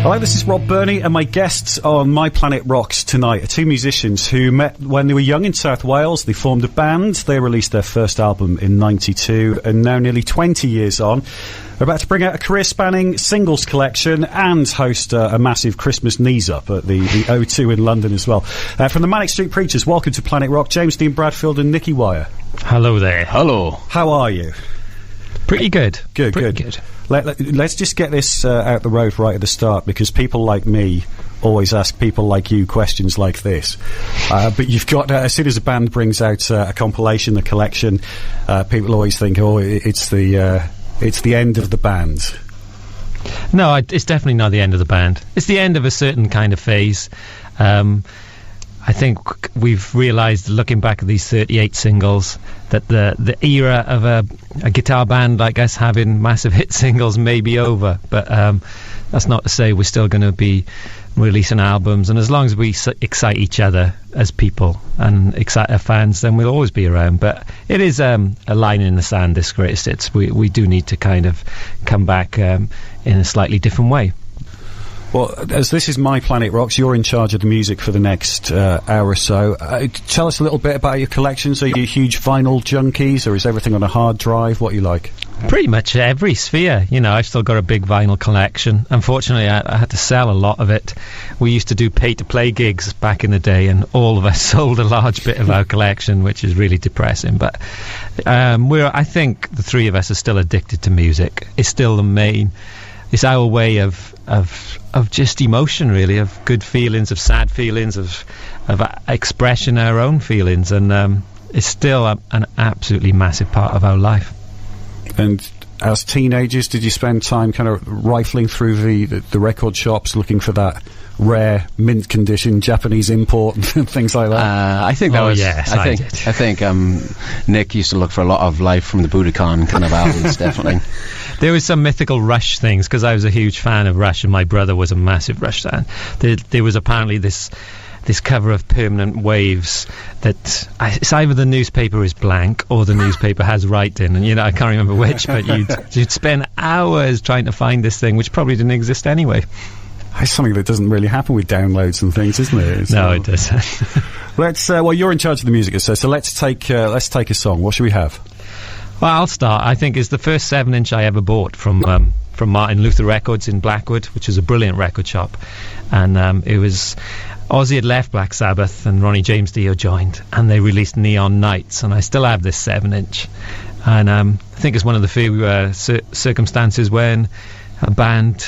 Hello, this is Rob Burney, and my guests on My Planet Rocks tonight are two musicians who met when they were young in South Wales. They formed a band. They released their first album in '92, and now nearly 20 years on, they're about to bring out a career-spanning singles collection and host a massive Christmas knees-up at the O2 in London as well. From the Manic Street Preachers, welcome to Planet Rock, James Dean Bradfield and Nicky Wire. Hello there. Hello. How are you? Pretty good. Good. Let's just get this out the road right at the start, because people like me always ask people like you questions like this. But you've got, as soon as a band brings out a compilation, a collection, people always think, oh, it's the end of the band. No, it's definitely not the end of the band. It's the end of a certain kind of phase. I think we've realised, looking back at these 38 singles, that the era of a guitar band like us having massive hit singles may be over. But that's not to say we're still going to be releasing albums. And as long as we excite each other as people and excite our fans, then we'll always be around. But it is a line in the sand, this greatest hits. We do need to kind of come back in a slightly different way. Well, as this is My Planet Rocks, you're in charge of the music for the next hour or so. Tell us a little bit about your collections. Are you huge vinyl junkies, or is everything on a hard drive? What you like? Pretty much every sphere. You know, I've still got a big vinyl collection. Unfortunately, I had to sell a lot of it. We used to do pay-to-play gigs back in the day, and all of us sold a large bit of our collection, which is really depressing. But I think the three of us are still addicted to music. It's still the main... It's our way of just emotion, really, of good feelings, of sad feelings, of expressing our own feelings, and it's still an absolutely massive part of our life. And as teenagers, did you spend time kind of rifling through the record shops looking for that rare mint condition Japanese import and things like that? I think that was. Yes, I think Nick used to look for a lot of Live from the Budokan kind of albums, definitely. There was some mythical Rush things, because I was a huge fan of Rush, and my brother was a massive Rush fan. There was apparently this cover of Permanent Waves that it's either the newspaper is blank or the newspaper has writing, and I can't remember which, but you'd spend hours trying to find this thing, which probably didn't exist anyway. It's something that doesn't really happen with downloads and things, isn't it? No, it doesn't. Well, you're in charge of the music, so let's take a song. What should we have? Well, I'll start. I think it's the first 7-inch I ever bought from Martin Luther Records in Blackwood, which is a brilliant record shop. And it was... Ozzy had left Black Sabbath and Ronnie James Dio joined, and they released Neon Nights, and I still have this 7-inch. And I think it's one of the few circumstances when a band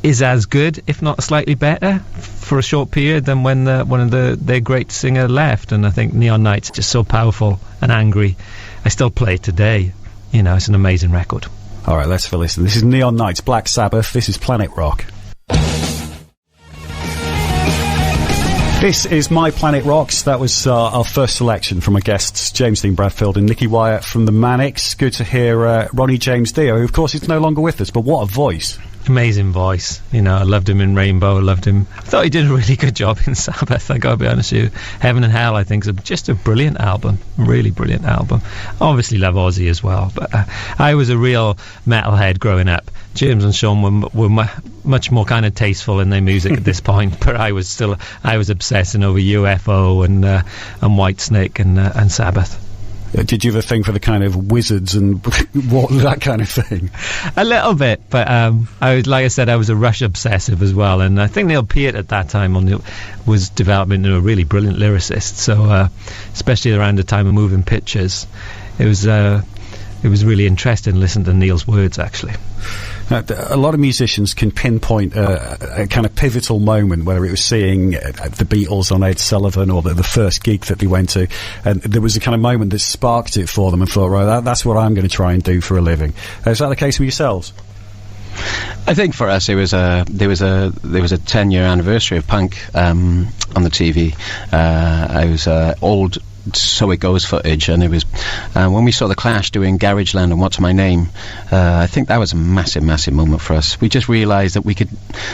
is as good, if not slightly better, for a short period than when their great singer left. And I think Neon Nights is just so powerful and angry. I still play it today. It's an amazing record. All right, let's have a listen. This is Neon Nights, Black Sabbath. This is Planet Rock. This is My Planet Rocks. That was our first selection from our guests, James Dean Bradfield and Nicky Wire from the Manics. Good to hear Ronnie James Dio, who of course is no longer with us, but what a voice. Amazing voice. I loved him in Rainbow. I thought he did a really good job in Sabbath, I gotta be honest with you. Heaven and Hell, I think, is just a brilliant album. Really brilliant album. Obviously love Ozzy as well, but I was a real metalhead growing up. James and Sean were much more kind of tasteful in their music at this point, but I was obsessing over UFO and Whitesnake and Sabbath. Did you have a thing for the kind of wizards and that kind of thing? A little bit, but like I said, I was a Rush obsessive as well, and I think Neil Peart at that time was developing into a really brilliant lyricist. So, especially around the time of Moving Pictures, it was really interesting listening to Neil's words, actually. A lot of musicians can pinpoint a kind of pivotal moment, whether it was seeing the Beatles on Ed Sullivan or the first gig that they went to, and there was a kind of moment that sparked it for them and thought, right, that's what I'm going to try and do for a living. Is that the case with yourselves? I think for us, there was a 10-year anniversary of punk on the TV. I was old So It Goes footage, and it was when we saw the Clash doing Garageland and What's My Name. I think that was a massive moment for us. We just realised that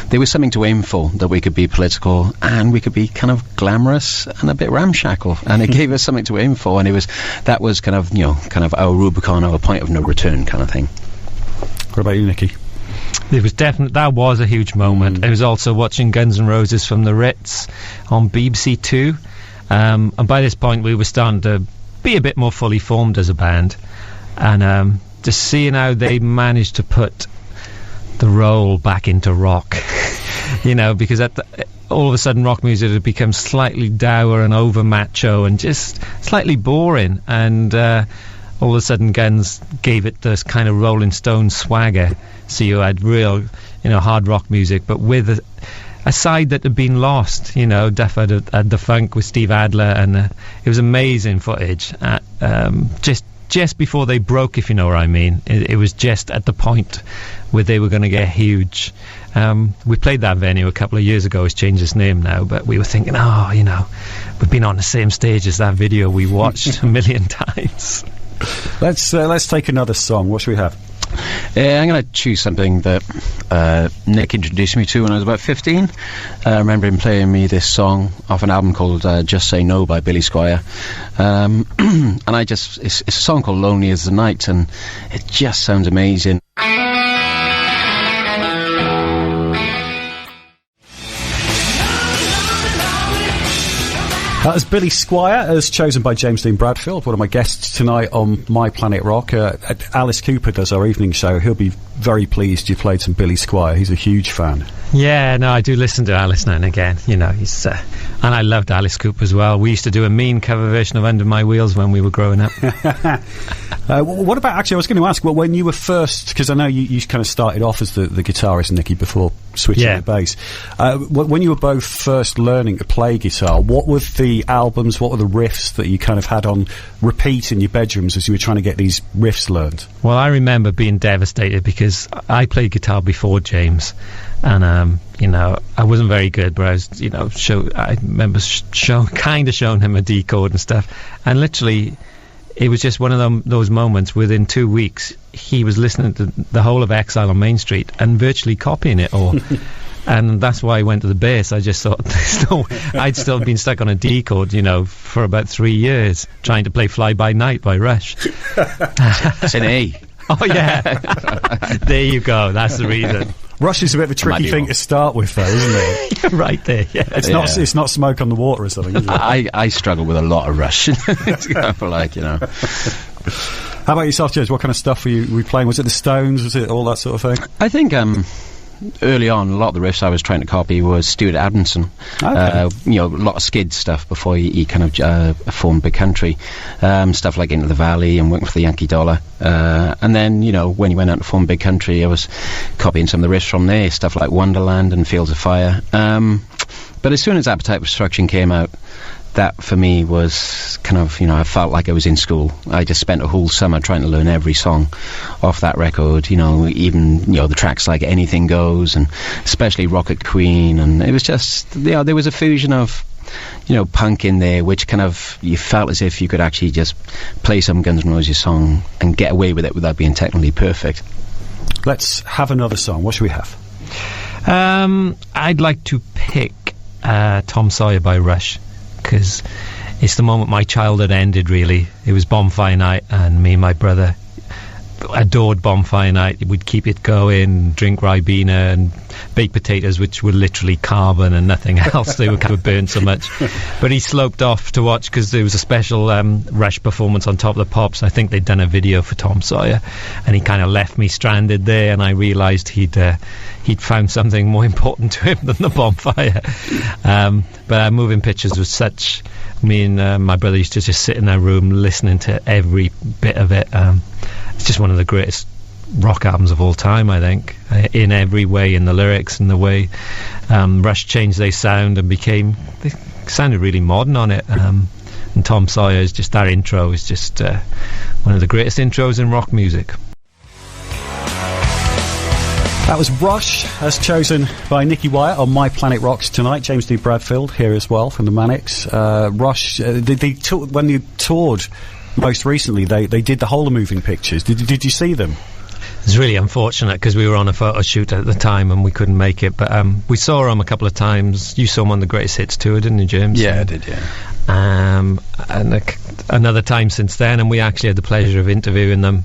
there was something to aim for, that we could be political and we could be kind of glamorous and a bit ramshackle, and it gave us something to aim for, and that was kind of our Rubicon, our point of no return kind of thing. What about you, Nicky? It was that was a huge moment. It was also watching Guns N' Roses from the Ritz on BBC Two, and by this point we were starting to be a bit more fully formed as a band, and just seeing how they managed to put the roll back into rock, because all of a sudden rock music had become slightly dour and over macho and just slightly boring, and all of a sudden Guns gave it this kind of Rolling Stones swagger. So you had real, hard rock music, but with a side that had been lost. Duff had the funk with Steve Adler, and it was amazing footage. Just before they broke, if you know what I mean. It was just at the point where they were going to get huge. We played that venue a couple of years ago. It's changed its name now, but we were thinking, we've been on the same stage as that video we watched a million times. Let's take another song. What should we have? I'm going to choose something that Nick introduced me to when I was about 15. I remember him playing me this song off an album called Just Say No by Billy Squier. And it's a song called Lonely as the Night, and it just sounds amazing. That was Billy Squier, as chosen by James Dean Bradfield, one of my guests tonight on My Planet Rock. Alice Cooper does our evening show. He'll be very pleased you played some Billy Squier. He's a huge fan. Yeah, no, I do listen to Alice now and again. He's and I loved Alice Cooper as well. We used to do a mean cover version of Under My Wheels when we were growing up. What about, actually, I was going to ask, when you were first, because I know you kind of started off as the guitarist, Nicky, before switching to bass. When you were both first learning to play guitar, what were the albums, what were the riffs that you kind of had on repeat in your bedrooms as you were trying to get these riffs learned? Well, I remember being devastated because I played guitar before James, and I wasn't very good, but I was, I remember kind of showing him a D chord and stuff, and literally it was just one of those moments. Within 2 weeks he was listening to the whole of Exile on Main Street and virtually copying it all. And that's why I went to the bass. I just thought I'd still been stuck on a D chord, for about 3 years, trying to play Fly By Night by Rush. It's an A. Oh yeah. There you go, that's the reason. Rush is a bit of a tricky thing to start with, though, isn't it? You're right there. Yeah. It's not Smoke on the Water or something, is it? I struggle with a lot of Rush. How about yourself, James? What kind of stuff were you playing? Was it the Stones? Was it all that sort of thing? I think early on, a lot of the riffs I was trying to copy was Stuart Adamson. Okay. A lot of Skid stuff before he kind of formed Big Country. Stuff like Into the Valley and Working for the Yankee Dollar. And then, when he went out to form Big Country, I was copying some of the riffs from there, stuff like Wonderland and Fields of Fire. But as soon as Appetite for Destruction came out, that for me was kind of, I felt like I was in school. I just spent a whole summer trying to learn every song off that record, even, the tracks like Anything Goes, and especially Rocket Queen, and it was just, there was a fusion of, punk in there, which kind of, you felt as if you could actually just play some Guns N' Roses song and get away with it without being technically perfect. Let's have another song. What should we have? I'd like to pick Tom Sawyer by Rush, because it's the moment my childhood ended, really. It was Bonfire Night, and me and my brother adored Bonfire Night. We'd keep it going, drink Ribena and baked potatoes, which were literally carbon and nothing else. They were kind of burned so much. But he sloped off to watch, because there was a special Rush performance on Top of the Pops. I think they'd done a video for Tom Sawyer, and he kind of left me stranded there, and I realised he'd found something more important to him than the bonfire. But Moving Pictures was such... Me and my brother used to just sit in our room listening to every bit of it. It's just one of the greatest rock albums of all time, I think, in every way, in the lyrics and the way Rush changed their sound and they sounded really modern on it. And Tom Sawyer's just, that intro is just one of the greatest intros in rock music. That was Rush, as chosen by Nicky Wyatt on My Planet Rocks tonight. James D. Bradfield here as well from the Manics. Rush, when you toured most recently, they did the whole of Moving Pictures. Did you see them? was really unfortunate because we were on a photo shoot at the time and we couldn't make it. But we saw them a couple of times. You saw them on the Greatest Hits tour, didn't you, James? Yeah, I did, yeah. And another time since then, and we actually had the pleasure of interviewing them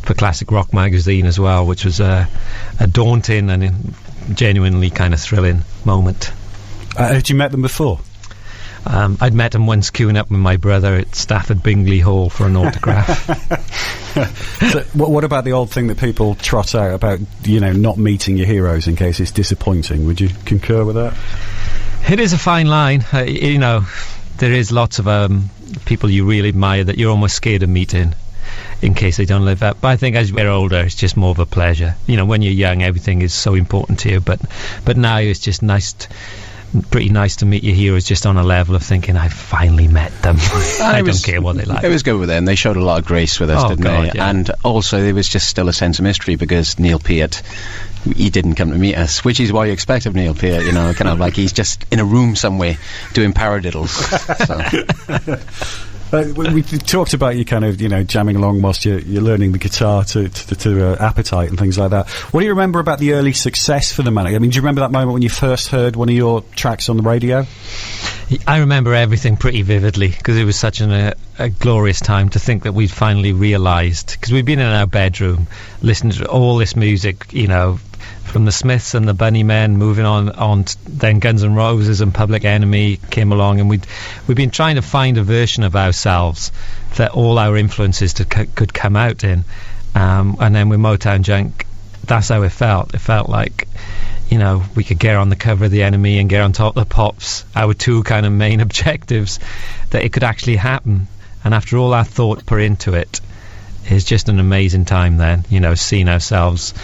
for Classic Rock magazine as well, which was a daunting and genuinely kind of thrilling moment. Had you met them before? I'd met him once queuing up with my brother at Stafford Bingley Hall for an autograph. So, what about the old thing that people trot out about, not meeting your heroes in case it's disappointing? Would you concur with that? It is a fine line. There is lots of people you really admire that you're almost scared of meeting in case they don't live up. But I think as you get older, it's just more of a pleasure. When you're young, everything is so important to you. But now it's just pretty nice to meet your heroes just on a level of thinking, I finally met them. I don't care what they like. It was good with them. They showed a lot of grace with us, didn't they? Yeah. And also there was just still a sense of mystery because Neil Peart, he didn't come to meet us, which is why you expect of Neil Peart, kind of like he's just in a room somewhere doing paradiddles. We talked about you kind of, jamming along whilst you're learning the guitar to Appetite and things like that. What do you remember about the early success for the Manic? I mean, do you remember that moment when you first heard one of your tracks on the radio? I remember everything pretty vividly because it was such a glorious time to think that we'd finally realised, because we'd been in our bedroom listening to all this music, from the Smiths and the Bunnymen, moving on then Guns N' Roses and Public Enemy came along, and we'd been trying to find a version of ourselves that all our influences could come out in, and then with Motown Junk, that's how it felt. It felt like we could get on the cover of the Enemy and get on top of the Pops, our two kind of main objectives, that it could actually happen. And after all our thought put into it, it's just an amazing time then, seeing ourselves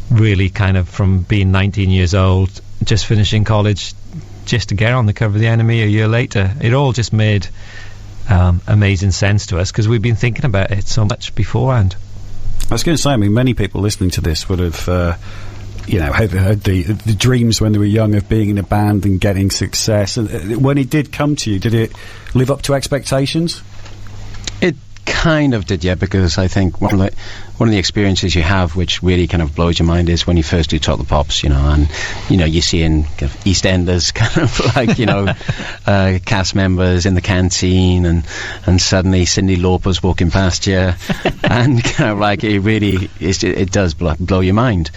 really kind of from being 19 years old, just finishing college, just to get on the cover of the Enemy a year later. It all just made amazing sense to us because we've been thinking about it so much beforehand. I was going to say, many people listening to this would have had the dreams when they were young of being in a band and getting success. And when it did come to you, did it live up to expectations? It kind of did, yeah, because I think one of the experiences you have which really kind of blows your mind is when you first do Top the Pops, and you're seeing kind of EastEnders kind of like cast members in the canteen, and suddenly Cyndi Lauper's walking past you, and kind of like it does blow your mind.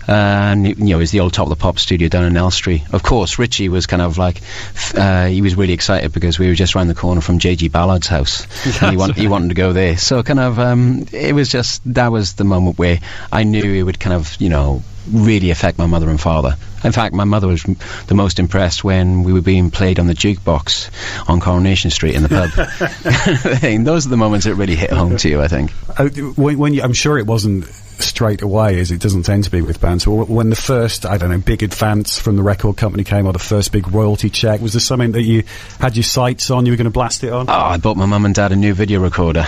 And it's the old Top of the Pops studio down in Elstree. Of course, Richey was kind of like he was really excited because we were just around the corner from J.G. Ballard's house, and he wanted to go there. So kind of it was just that was the moment where I knew it would kind of really affect my mother and father. In fact, my mother was the most impressed when we were being played on the jukebox on Coronation Street in the pub. Those are the moments that really hit home to you, I think. I'm sure it wasn't straight away, as it doesn't tend to be with bands, but when the first, big advance from the record company came, or the first big royalty check, was there something that you had your sights on, you were going to blast it on? Oh, I bought my mum and dad a new video recorder.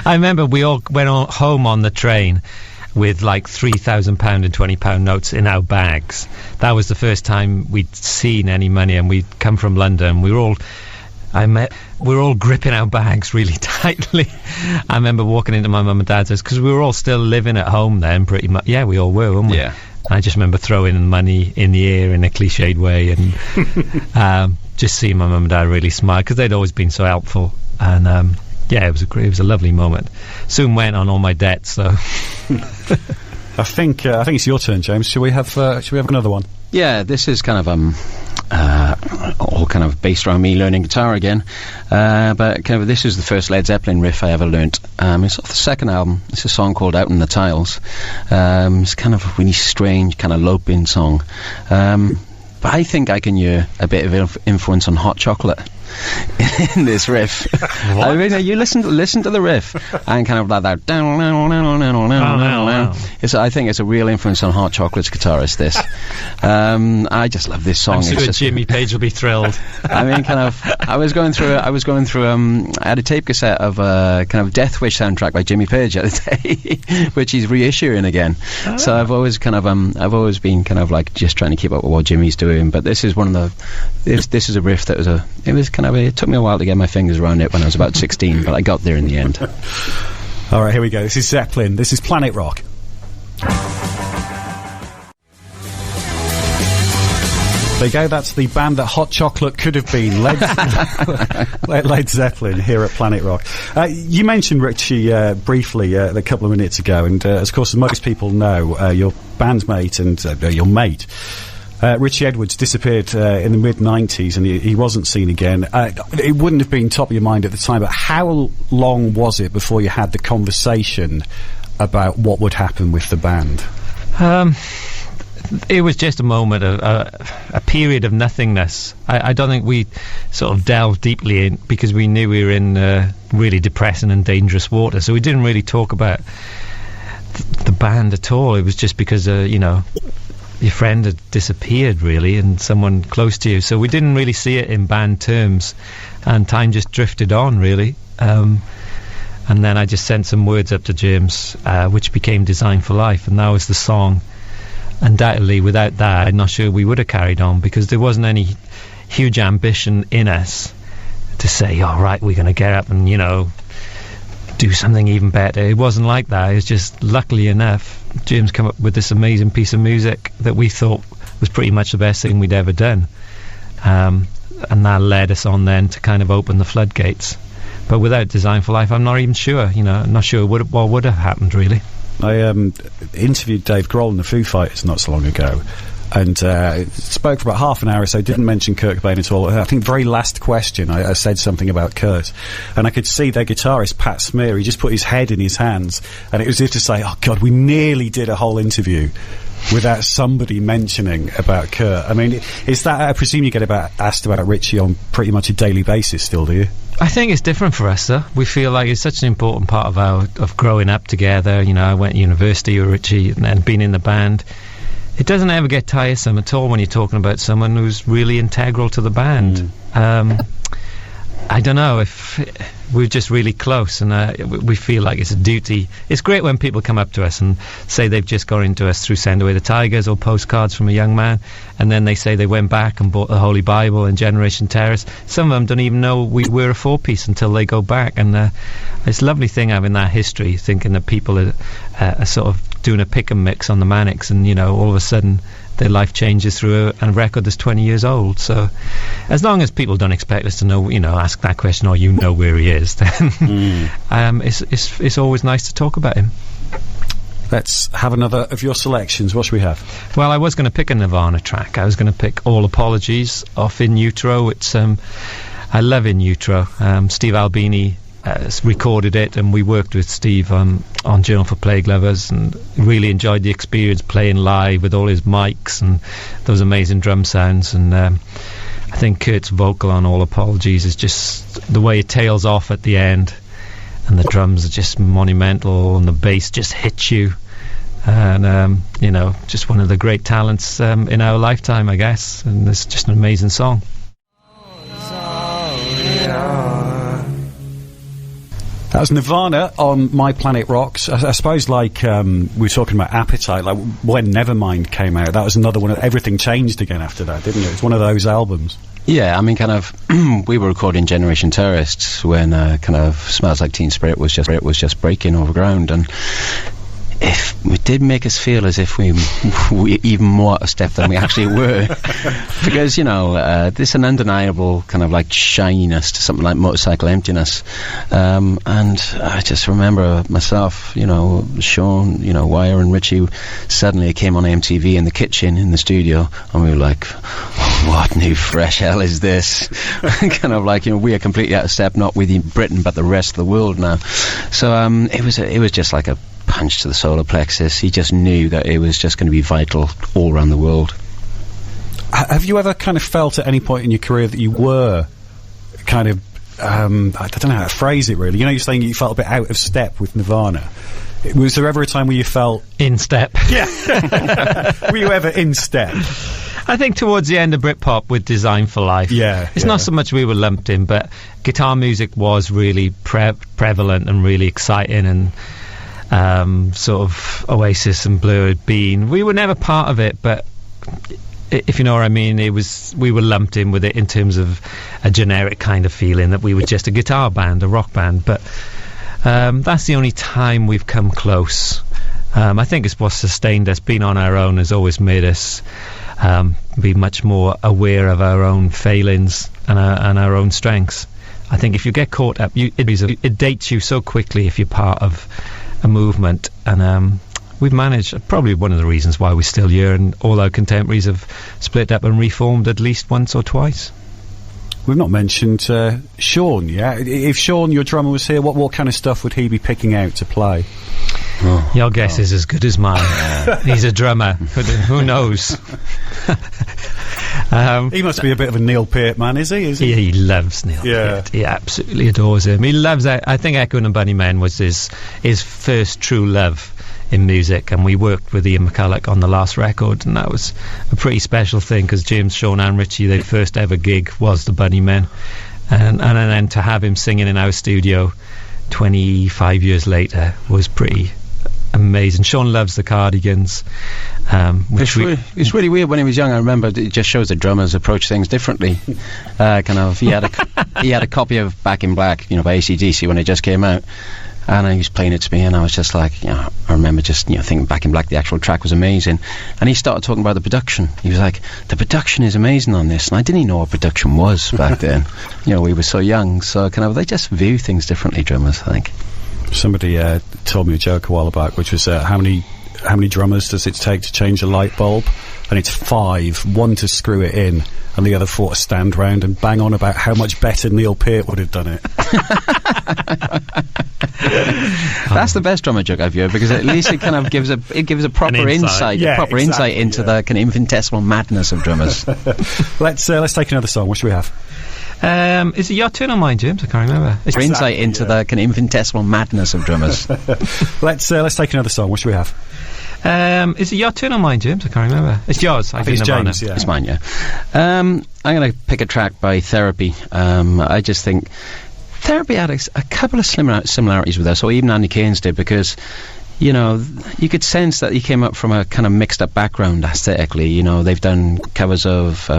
I remember we all went home on the train with like £3,000 and £20 notes in our bags. That was the first time we'd seen any money, and we'd come from London. We were all gripping our bags really tightly. I remember walking into my mum and dad's house because we were all still living at home then, pretty much. Yeah, we all were, weren't we? Yeah. I just remember throwing money in the air in a cliched way, and just seeing my mum and dad really smile because they'd always been so helpful. And it was a lovely moment. Soon went on all my debts, so. I think it's your turn, James. Shall we have another one? Yeah, this is kind of all kind of based around me learning guitar again, but kind of this is the first Led Zeppelin riff I ever learnt. It's off the second album. It's a song called Out in the Tiles. It's kind of a really strange kind of loping song, but I think I can hear a bit of influence on Hot Chocolate in this riff. I mean, you listen to the riff and kind of like that. I think it's a real influence on Hot Chocolate's guitarist. This, I just love this song. I'm sure Jimmy Page will be thrilled. I mean, kind of. I was going through. I had a tape cassette of kind of Death Wish soundtrack by Jimmy Page at the day, which he's reissuing again. Oh. So I've always been kind of like just trying to keep up with what Jimmy's doing. But this is one of the. This is a riff that it took me a while to get my fingers around it when I was about 16, but I got there in the end. All right, here we go. This is Zeppelin. This is Planet Rock. There you go, that's the band that Hot Chocolate could have been. Led Zeppelin here at Planet Rock. You mentioned Richey briefly a couple of minutes ago, and of course, as most people know, your bandmate and your mate, Richey Edwards, disappeared in the mid-90s, and he wasn't seen again. It wouldn't have been top of your mind at the time, but how long was it before you had the conversation about what would happen with the band? It was just a moment of a period of nothingness. I don't think we sort of delved deeply in, because we knew we were in really depressing and dangerous water. So we didn't really talk about the band at all. It was just because your friend had disappeared, really, and someone close to you. So we didn't really see it in band terms, and time just drifted on, really. And then I just sent some words up to James, which became Design for Life, and that was the song. Undoubtedly, without that, I'm not sure we would have carried on, because there wasn't any huge ambition in us to say, all right, we're going to get up and, do something even better. It wasn't like that. It was just, luckily enough, James came up with this amazing piece of music that we thought was pretty much the best thing we'd ever done. And that led us on then to kind of open the floodgates. But without Design for Life, I'm not even sure, I'm not sure what would have happened, really. I interviewed Dave Grohl and the Foo Fighters not so long ago, and spoke for about half an hour or so, didn't mention Kurt Cobain at all. I think the very last question I said something about Kurt, and I could see their guitarist Pat Smear, he just put his head in his hands, and it was as if to say, oh God, we nearly did a whole interview without somebody mentioning about Kurt. I mean, is that, I presume you get asked about Richey on pretty much a daily basis still, do you? I think it's different for us, though. We feel like it's such an important part of growing up together. I went to university with Richey and being in the band. It doesn't ever get tiresome at all when you're talking about someone who's really integral to the band. I don't know if we're just really close, and we feel like it's a duty. It's great when people come up to us and say they've just got into us through Send Away the Tigers or postcards from a young man, and then they say they went back and bought the Holy Bible and Generation Terrace. Some of them don't even know we're a four-piece until they go back, and it's a lovely thing having that history, thinking that people are sort of doing a pick and mix on the Manics, and all of a sudden their life changes through a record that's 20 years old. So as long as people don't expect us to know, ask that question, or where he is, then it's always nice to talk about him. Let's have another of your selections. What should we have? Well, I was going to pick a Nirvana track. I was going to pick All Apologies off In Utero. It's I love In Utero. Steve Albini recorded it, and we worked with Steve on Journal for Plague Lovers, and really enjoyed the experience playing live with all his mics and those amazing drum sounds. And I think Kurt's vocal on All Apologies is just the way it tails off at the end, and the drums are just monumental, and the bass just hits you, and just one of the great talents in our lifetime, I guess. And it's just an amazing song. That was Nirvana on My Planet Rocks. I suppose, like, we were talking about Appetite, like when Nevermind came out, that was another one. Everything changed again after that, didn't it? It's one of those albums. Yeah, I mean, kind of, we were recording Generation Terrorists when kind of Smells Like Teen Spirit was just breaking over ground, and it did make us feel as if we even more out of step than we actually were, because there's an undeniable kind of like shininess to something like Motorcycle Emptiness, and I just remember myself, Sean, Wire and Richey, suddenly it came on MTV in the kitchen in the studio, and we were like, what new fresh hell is this? Kind of like, we are completely out of step, not with Britain but the rest of the world now. So it was just like a punch to the solar plexus. He just knew that it was just going to be vital all around the world. Have you ever kind of felt at any point in your career that you were kind of I don't know how to phrase it really, you're saying you felt a bit out of step with Nirvana? Was there ever a time where you felt in step? Yeah. Were you ever in step? I think towards the end of Britpop with Design for Life. Yeah. It's not so much we were lumped in, but guitar music was really prevalent and really exciting, and sort of Oasis and Blur had been. We were never part of it, but if you know what I mean, we were lumped in with it in terms of a generic kind of feeling that we were just a guitar band, a rock band. But That's the only time we've come close. I think it's what sustained us. Being on our own has always made us be much more aware of our own failings and our own strengths. I think if you get caught up, it dates you so quickly if you're part of a movement. And we've managed, probably one of the reasons why we're still here, and all our contemporaries have split up and reformed at least once or twice. We've not mentioned Sean yet. If Sean, your drummer, was here, what kind of stuff would he be picking out to play? Your guess is as good as mine. He's a drummer. Who knows? He must be a bit of a Neil Peart man, is he? He loves Neil Peart. He absolutely adores him. He loves it. I think Echoing and Bunnymen was his first true love in music, and we worked with Ian McCulloch on the last record, and that was a pretty special thing, because James, Sean and Richey, their first ever gig was the Bunnymen, and then to have him singing in our studio 25 years later was pretty amazing. Sean loves the Cardigans. It's really weird. When he was young, I remember it just shows that drummers approach things differently. He had a copy of Back in Black, by AC/DC when it just came out, and he was playing it to me, and I was just like, I remember just thinking Back in Black, the actual track was amazing, and he started talking about the production. He was like, the production is amazing on this, and I didn't even know what production was back then. We were so young, so they just view things differently, drummers, I think. Somebody told me a joke a while back, which was how many drummers does it take to change a light bulb? And it's 5, one to screw it in, and the other 4 to stand round and bang on about how much better Neil Peart would have done it. That's the best drummer joke I've heard, because at least it kind of gives a proper insight into the kind of infinitesimal madness of drummers. Let's take another song. What should we have? Is it your turn or mine, James? I can't remember. For insight into the kind of infinitesimal madness of drummers. Let's take another song. What should we have? Is it your turn or mine, James? I can't remember. It's yours. I think it's James. Yeah. It's mine. Yeah. I'm going to pick a track by Therapy. I just think Therapy had a couple of similarities with us, or even Andy Kane's did, because you could sense that he came up from a kind of mixed up background aesthetically. They've done covers of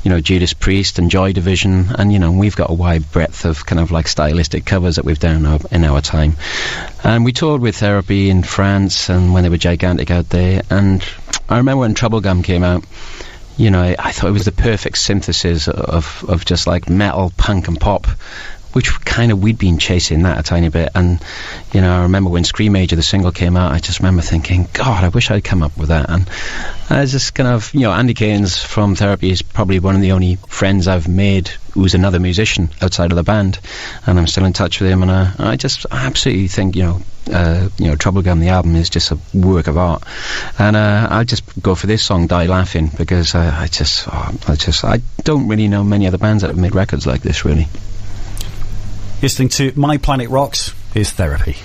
Judas Priest and Joy Division, and we've got a wide breadth of kind of like stylistic covers that we've done in our time. And we toured with Therapy in France, and when they were gigantic out there, and I remember when Troublegum came out, I thought it was the perfect synthesis of just like metal, punk and pop, which kind of we'd been chasing that a tiny bit. And I remember when Screamager, the single, came out, I just remember thinking, God, I wish I'd come up with that. And I just kind of, Andy Kane's from Therapy is probably one of the only friends I've made who's another musician outside of the band, and I'm still in touch with him, and I absolutely think Troublegum, the album, is just a work of art. And I just go for this song, Die Laughing, because I don't really know many other bands that have made records like this, really. Listening to My Planet Rocks is Therapy.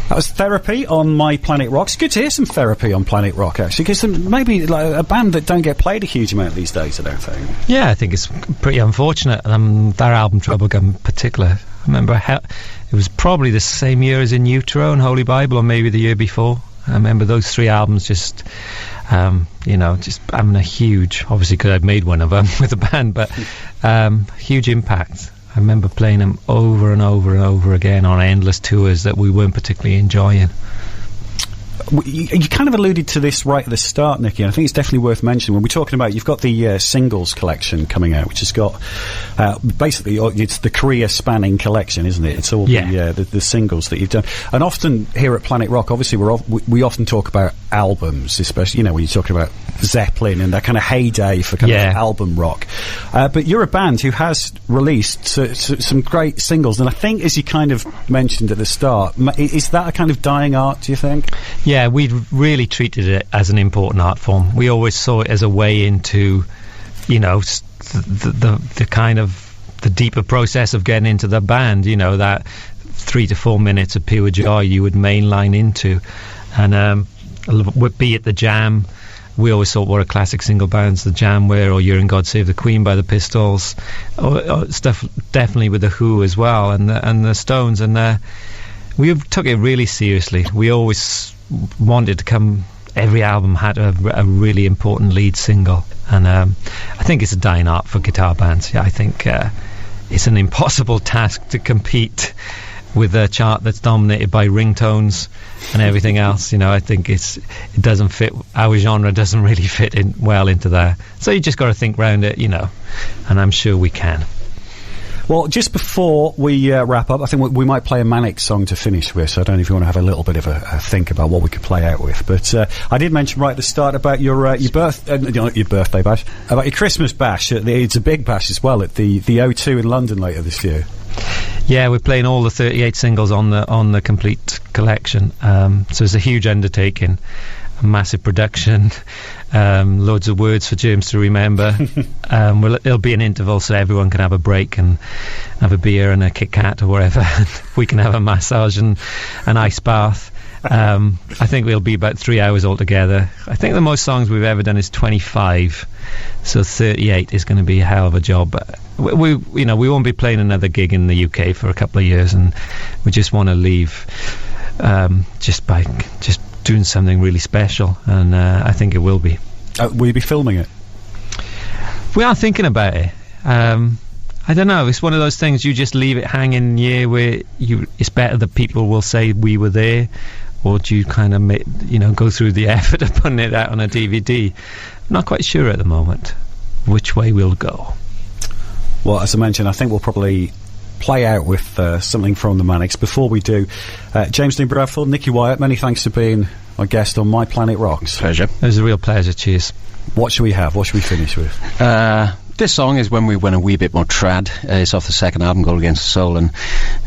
That was Therapy on My Planet Rocks. Good to hear some Therapy on Planet Rock, actually, because maybe like a band that don't get played a huge amount these days, I don't think. Yeah, I think it's pretty unfortunate. Their album Troublegum in particular, I remember it was probably the same year as In Utero and Holy Bible, or maybe the year before. I remember those 3 albums just having a huge, obviously because I'd made one of them with the band, but huge impact. I remember playing them over and over and over again on endless tours that we weren't particularly enjoying. You kind of alluded to this right at the start, Nicky, and I think it's definitely worth mentioning. When we're talking about, you've got the singles collection coming out, which has got basically it's the career-spanning collection, isn't it? It's all the singles that you've done. And often here at Planet Rock, obviously we often talk about albums, especially when you're talking about Zeppelin and that kind of heyday for kind of album rock. But you're a band who has released some great singles, and I think, as you kind of mentioned at the start, is that a kind of dying art, do you think? Yeah, we really treated it as an important art form. We always saw it as a way into, the kind of the deeper process of getting into the band. That 3 to 4 minutes of pure joy you would mainline into, and be it the Jam. We always thought what a classic single bands the Jam were, or You're in God Save the Queen by the Pistols, or stuff definitely with the Who as well, and the Stones, and we took it really seriously. We always wanted to come. Every album had a really important lead single, And I think it's a dying art for guitar bands. Yeah, I think it's an impossible task to compete with a chart that's dominated by ringtones and everything else. I think it doesn't fit. Our genre doesn't really fit in well into there. So you just got to think round it, and I'm sure we can. Well, just before we wrap up, I think we might play a Manic song to finish with, so I don't know if you want to have a little bit of a think about what we could play out with. But I did mention right at the start about your birthday bash, about your Christmas bash. It's a big bash as well at the O2 in London later this year. Yeah, we're playing all the 38 singles on the complete collection. So it's a huge undertaking. A massive production, loads of words for James to remember. It'll be an interval so everyone can have a break and have a beer and a Kit Kat or whatever. We can have a massage and an ice bath. I think we'll be about 3 hours altogether. I think the most songs we've ever done is 25, so 38 is going to be a hell of a job. But we won't be playing another gig in the UK for a couple of years, and we just want to leave just doing something really special, and I think it will be. Will you be filming it? We are thinking about it. I don't know, it's one of those things, you just leave it hanging where it's better that people will say we were there, or do you kind of go through the effort of putting it out on a DVD? I'm not quite sure at the moment which way we'll go. Well, as I mentioned, I think we'll probably play out with something from the Manics. Before we do, James Dean Bradfield, Nicky Wyatt, many thanks for being my guest on My Planet Rocks. Pleasure. It was a real pleasure. Cheers. What should we have? What should we finish with? This song is when we went a wee bit more trad. It's off the second album, Gold Against the Soul, and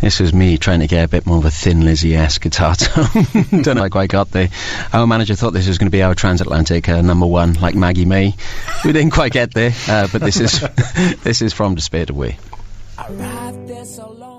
this is me trying to get a bit more of a Thin Lizzy-esque guitar tone. Don't know if I quite got there. Our manager thought this was going to be our transatlantic number one, like Maggie May. We didn't quite get there, but this is from Despair to We. I ride this alone.